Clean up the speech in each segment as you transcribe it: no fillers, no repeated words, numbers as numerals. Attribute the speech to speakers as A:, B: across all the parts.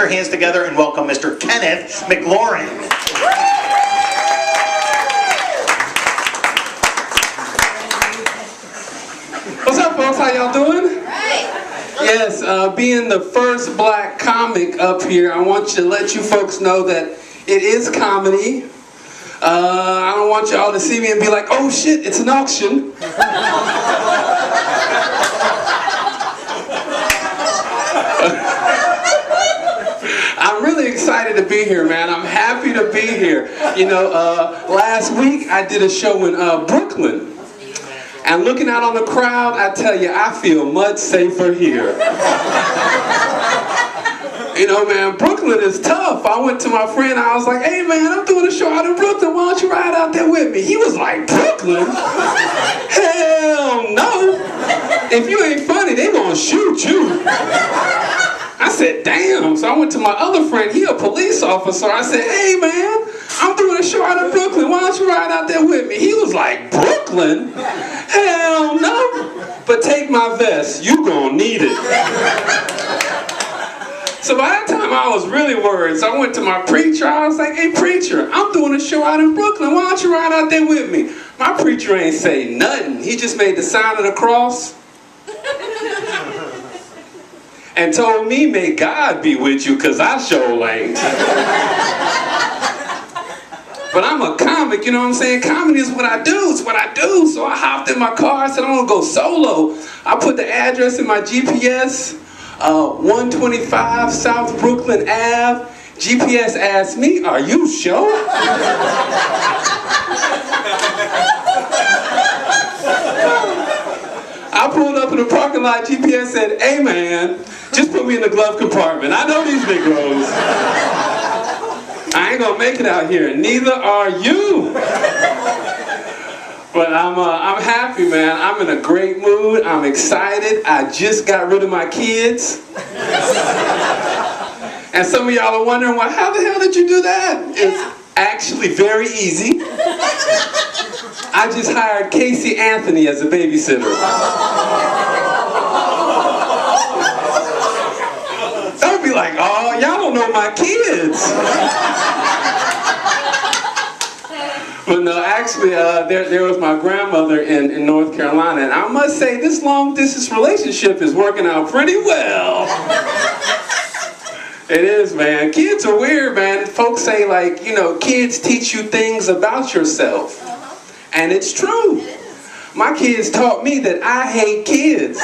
A: your hands together and welcome Mr. Kenneth McLaurin.
B: What's up, folks? How y'all doing? Yes, being the first black comic up here, I want to let you folks know that it is comedy. I don't want y'all to see me and be like, oh shit, it's an auction. I'm really excited to be here, man. I'm happy to be here. You know, last week I did a show in Brooklyn. And looking out on the crowd, I tell you, I feel much safer here. You know, man, Brooklyn is tough. I went to my friend, I was like, hey, man, I'm doing a show out in Brooklyn. Why don't you ride out there with me? He was like, Brooklyn? Hell no. If you ain't funny, they gonna shoot you. I said, damn. So I went to my other friend, he a police officer. I said, hey, man, I'm doing a show out in Brooklyn. Why don't you ride out there with me? He was like, Brooklyn? Hell no. But take my vest. You gonna need it. So by that time, I was really worried. So I went to my preacher. I was like, hey, preacher, I'm doing a show out in Brooklyn. Why don't you ride out there with me? My preacher ain't say nothing. He just made the sign of the cross and told me, may God be with you, because I sure ain't. But I'm a comic, you know what I'm saying? Comedy is what I do, it's what I do. So I hopped in my car, I said, I'm gonna go solo. I put the address in my GPS, 125 South Brooklyn Ave. GPS asked me, are you sure? I pulled up in the parking lot, GPS said, hey man, just put me in the glove compartment. I know these Negroes. I ain't gonna make it out here, neither are you. But I'm happy, man. I'm in a great mood. I'm excited. I just got rid of my kids. And some of y'all are wondering, well, how the hell did you do that? It's actually very easy. I just hired Casey Anthony as a babysitter. Don't be like, oh, y'all don't know my kids. But no, actually, there was my grandmother in North Carolina, and I must say, this long-distance relationship is working out pretty well. It is, man. Kids are weird, man. Folks say, like, you know, kids teach you things about yourself. And it's true. My kids taught me that I hate kids.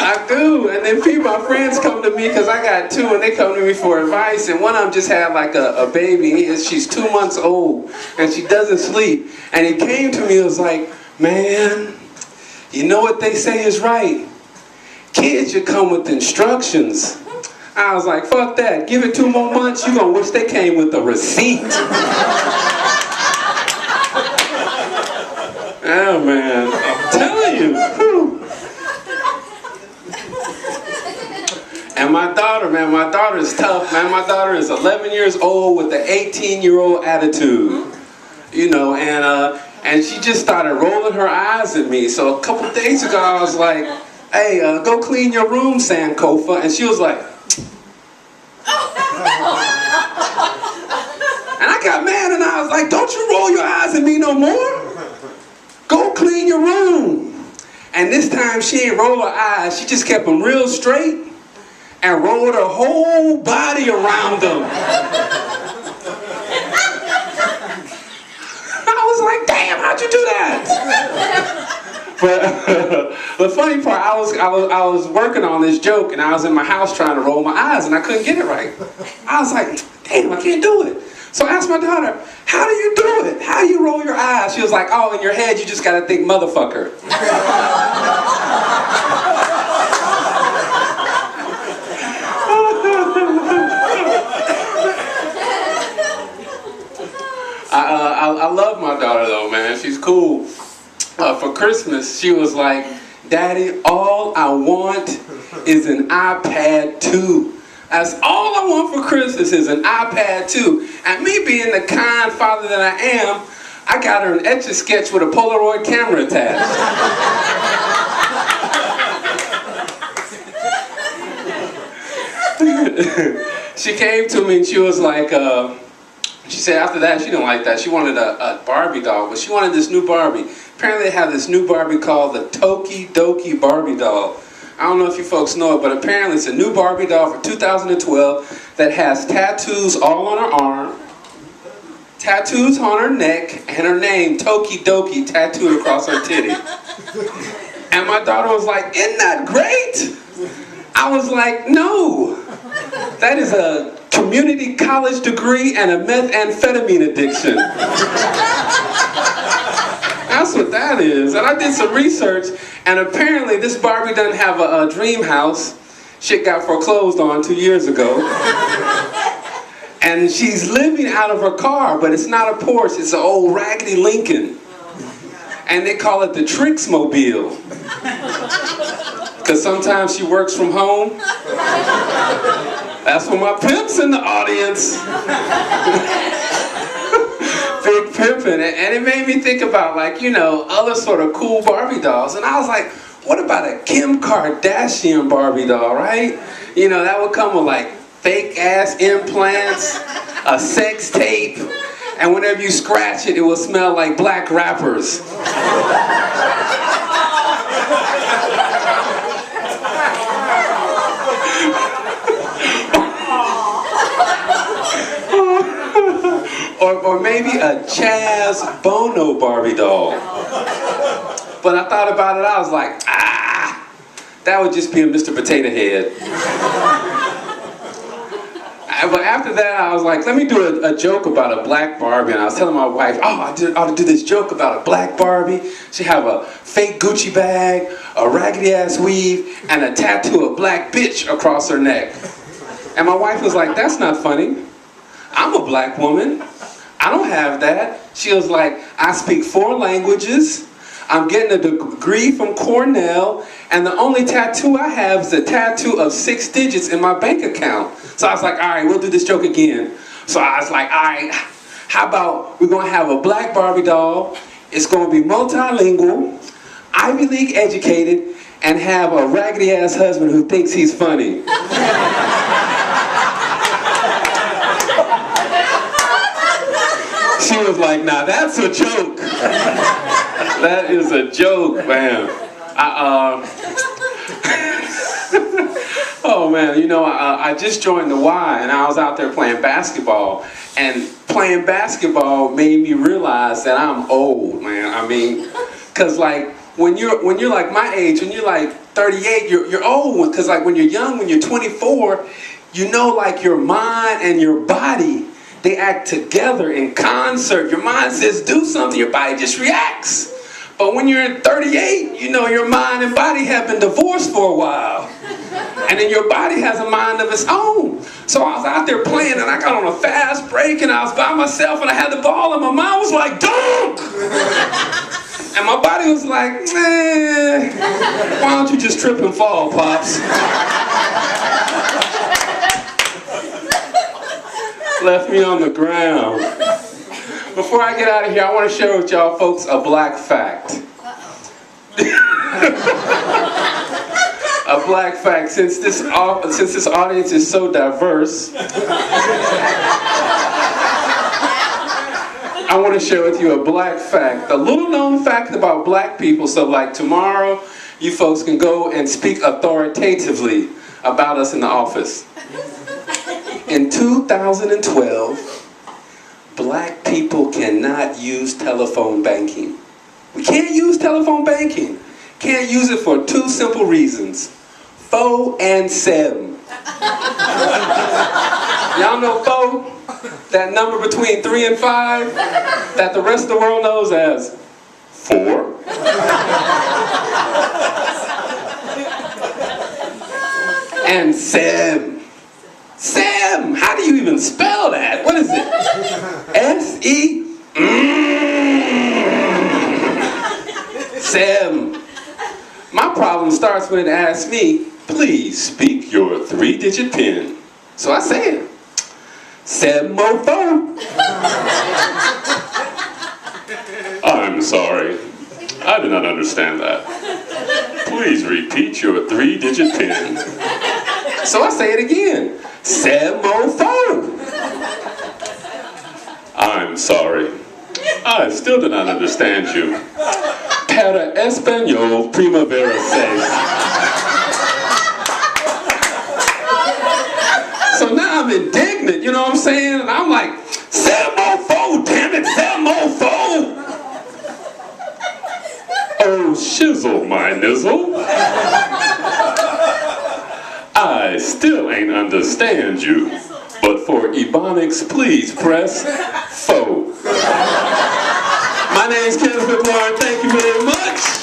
B: I do. And then my friends come to me, because I got two, and they come to me for advice. And one of them just had like a baby. She's 2 months old, and she doesn't sleep. And he came to me and was like, man, you know what they say is right. Kids should come with instructions. I was like, fuck that. Give it 2 more months, you gonna wish they came with a receipt. Oh man, I'm telling you. Whew. And my daughter, man, my daughter is tough, man. My daughter is 11 years old with an 18-year-old attitude. You know, and she just started rolling her eyes at me. So a couple days ago, I was like, hey, go clean your room, Sankofa. And she was like, and I got mad and I was like, don't you roll your eyes at me no more. Go clean your room. And this time she ain't roll her eyes. She just kept them real straight and rolled her whole body around them. I was like, damn, how'd you do that? But the funny part, I was working on this joke, and I was in my house trying to roll my eyes, and I couldn't get it right. I was like, damn, I can't do it. So I asked my daughter, how do you do it? How do you roll your eyes? She was like, oh, in your head, you just gotta think motherfucker. I love my daughter though, man. She's cool. For Christmas, she was like, Daddy, all I want is an iPad 2. That's all I want for Christmas is an iPad 2. And me being the kind father that I am, I got her an Etch-a-Sketch with a Polaroid camera attached. She came to me and she was like, she said after that she didn't like that. She wanted a Barbie doll, but she wanted this new Barbie. Apparently they have this new Barbie called the Toki Doki Barbie doll. I don't know if you folks know it, but apparently it's a new Barbie doll for 2012 that has tattoos all on her arm, tattoos on her neck, and her name, Toki Doki, tattooed across her titty. And my daughter was like, "Isn't that great?" I was like, "No. That is a community college degree and a methamphetamine addiction." That's what that is. And I did some research, and apparently this Barbie doesn't have a dream house. Shit got foreclosed on 2 years ago. And she's living out of her car, but it's not a Porsche, it's an old raggedy Lincoln. And they call it the Trixmobile. Because sometimes she works from home. That's for my pimps in the audience. Big pimpin'. And it made me think about, like, you know, other sort of cool Barbie dolls. And I was like, what about a Kim Kardashian Barbie doll, right? You know, that would come with like fake ass implants, a sex tape, and whenever you scratch it, it will smell like black rappers. Or maybe a Chaz Bono Barbie doll. But I thought about it, I was like, that would just be a Mr. Potato Head. But after that, I was like, let me do a joke about a black Barbie. And I was telling my wife, I ought to do this joke about a black Barbie. She have a fake Gucci bag, a raggedy ass weave, and a tattoo of black bitch across her neck. And my wife was like, that's not funny. I'm a black woman. I don't have that. She was like, I speak 4 languages. I'm getting a degree from Cornell, and the only tattoo I have is a tattoo of 6 digits in my bank account. So I was like, all right, we'll do this joke again. So I was like, all right, how about we're gonna have a black Barbie doll, it's gonna be multilingual, Ivy League educated, and have a raggedy ass husband who thinks he's funny. She was like, nah, that's a joke. That is a joke, man. Oh man, you know, I just joined the Y and I was out there playing basketball, and playing basketball made me realize that I'm old, man. I mean, cause like when you're like my age, when you're like 38, you're old. Cause like when you're young, when you're 24, you know, like your mind and your body, they act together in concert. Your mind says do something, your body just reacts. But when you're 38, you know, your mind and body have been divorced for a while. And then your body has a mind of its own. So I was out there playing and I got on a fast break and I was by myself and I had the ball and my mind was like, dunk! And my body was like, why don't you just trip and fall, Pops? Left me on the ground. Before I get out of here, I want to share with y'all folks a black fact. A black fact, since this audience is so diverse, I want to share with you a black fact, a little known fact about black people, so like tomorrow, you folks can go and speak authoritatively about us in the office. In 2012, black people cannot use telephone banking. We can't use telephone banking. Can't use it for 2 simple reasons. Fo and Sem. Y'all know Fo? That number between 3 and 5 that the rest of the world knows as 4. And Sem. Sem! How do you even spell that? What is it? S-E? Sem. My problem starts when it asks me, please speak your 3-digit PIN. So I say it. Sem-mo-fo.
C: I'm sorry. I did not understand that. Please repeat your 3-digit PIN.
B: So I say it again. Semofo.
C: I'm sorry. I still do not understand you. Para Espanol Primavera 6.
B: So now I'm indignant, you know what I'm saying? And I'm like, Semofo, damn it, Semofo.
C: Oh, shizzle, my nizzle. I still ain't understand you. But for Ebonics, please press fo.
B: My name's Kenneth McLaurin. Thank you very much.